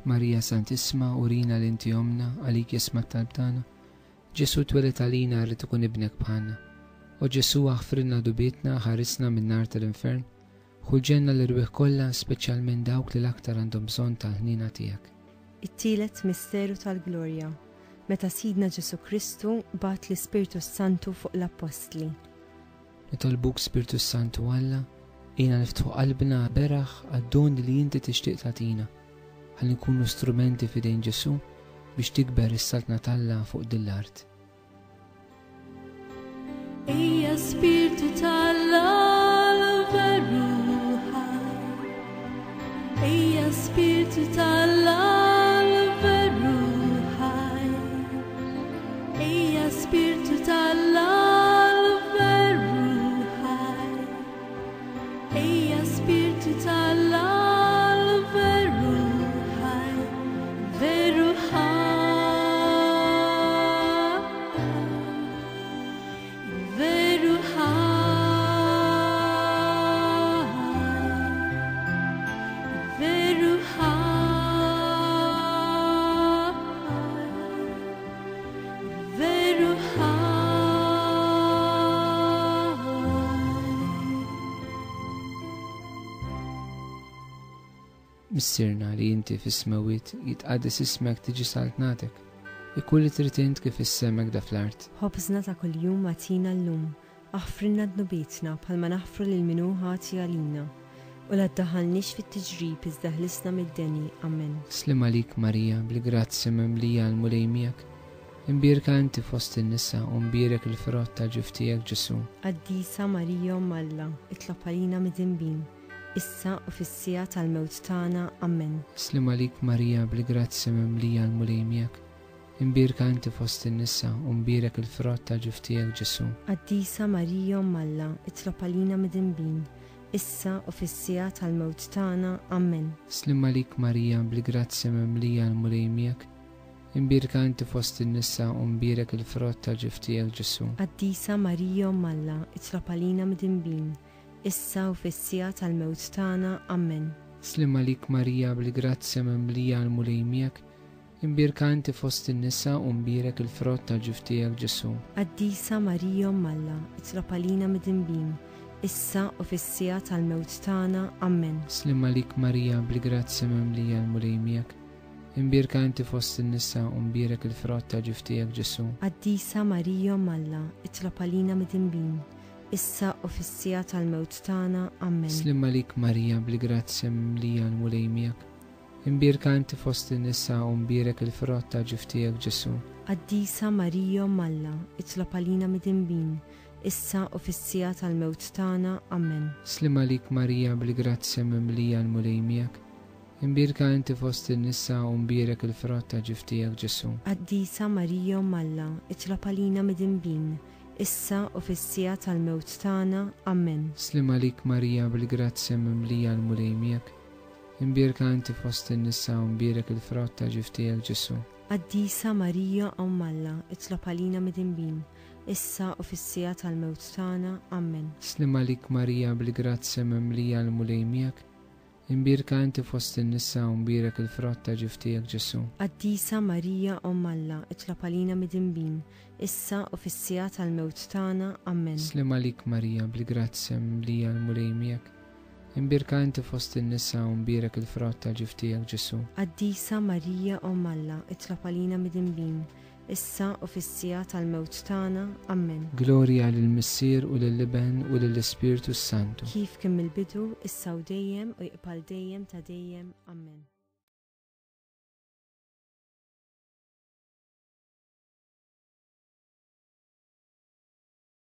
Marija Santissima urina li inti omna għalik jisma' talb tagħna. Ġesu tweled għalina rrid ikun ibnek bħalna. U Ġesu aħfrilna dubietna ħarisna min-nar tal-infern. Ħulġenna l-irwieħ kollha speċjalment dawk li l-aktar għandhom bżonn tal-ħnina tiegħek. It-tielet misteru tal-glorja, meta Sidna Ġesu Kristu bat l-Ispirtu Santu fuq l-Apostli. Nitolbuk Spiritu Santu Alla, jiena niftħu qalbna beraħ għad-don li inti tixtieq tagħtina. Ħalli nkunu strumenti f'idejn Ġesu biex tikber is-saltna Alla fuq dil-art. Ejja Spiritu tal-Alla veru ħaj. Ejja Spiritu tal-Alla veru ħaj. Ejja Spiritu tal-Alla veru ħaj. Ejja Spiritu tal-Alla veru ħaj. Veru ħaj. Veru ħaj. Veru ħaj. Veru ħaj. Missirna li inti fis-smawiet jitqaddis ismek tiġi saltnatek. Ikun li trid int kif issemek da fl-art. Ħobżna ta' kuljum għatina llum, aħfrilna d-nubietna bħalma naħfru lil minhu ħati għalina. U la ddaħħalniex fit-tiġrib iżda ħlisna mid-deni. Amen. Slim għalik Marija, bl-grazzja memlija għal-mulej miegħek. Imbierka inti fost in-nisa u mbierek il-frott tal-ġuf tiegħek Ġesu. Qaddisa Marija Umm Alla, itlob għalina mid-dinbin, issa u fis-sija tal-mewt tagħna. Amen. Slim għalik Marija, bl-grazzja memlija għal-mulej miegħek. Imbierka inti fost in-nisa u mbierek il-frott tal-ġuf tiegħek Ġesu. Qaddisa Marija Umm Alla, itlob għalina mid-dinbin, issa u fis-sija tal-mewt tagħna. Amen. Slim għalik Marija, bl-grazzja memlija għal-mulej miegħek. Imbierka inti fost in-nisa u mbierek il-frott tal-ġuf tiegħek Ġesu. Qaddisa Marija Umm Alla, itlob għalina mid-dinbin, issa u fis-sija tal-mewt tagħna. Amen. Slim għalik Marija, bl-grazzja memlija għal-mulej miegħek. Imbierka inti fost in-nisa u mbierek il-frott tal-ġuf tiegħek Ġesu. Qaddisa Marija Umm Alla, itlob għalina mid-dinbin, issa u fis-sija tal-mewt tagħna. Amen. Slim għalik Marija, bl-grazzja memlija għal-mulej miegħek. Imbierka inti fost in-nisa u mbierek il-frott tal-ġuf tiegħek Ġesu. Qaddisa Marija Umm Alla, itlob għalina mid-dinbin, issa u fis-sija tal-mewt tagħna. Amen. Slim għalik Marija, bl-grazzja memlija għal-mulej miegħek. Imbierka inti fost in-nisa u mbierek il-frott tal-ġuf tiegħek Ġesu. Qaddisa Marija Umm Alla, itlob għalina mid-dinbin, issa u fis-sija tal-mewt tagħna. Amen. Slim għalik Marija, bl-grazzja memlija għal-mulej miegħek. Imbierka inti fost in-nisa u mbierek il-frott tal-ġuf tiegħek Ġesu. Qaddisa Marija Umm Alla, itlob għalina mid-dinbin, issa u fis-sija tal-mewt tagħna. Amen. Slim għalik Marija, bl-grazzja memlija għal-mulej miegħek. Imbierka inti fost in-nisa u mbierek il-frott tal-ġuf tiegħek Ġesu. Qaddisa Marija Umm Alla, itlob għalina mid-dinbin, issa u fis-sija tal-mewt tagħna. Amen. Slim għalik Marija, bl-grazzja memlija għal-mulej miegħek. Imbierka inti fost in-nisa u mbierek il-frott tal-ġuf tiegħek Ġesu. Qaddisa Marija Umm Alla, itlob għalina mid-dinbin, issa u fis-sija tal-mewt tagħna. Amen. Slim għalik Marija, bl-grazzja memlija għal-mulej miegħek. Imbierka inti fost in-nisa u mbierek il-frott tal-ġuf tiegħek Ġesu. Qaddisa Marija Umm Alla, itlob għalina mid-dinbin, issa u fis-sija tal-mewt tagħna. Amen. Glorja lill-Missier u lill-Iben u lill-Ispiritu Santu. Kif kien mill-bidu, issa u dejjem u jqbal dejjem ta' dejjem. Amen.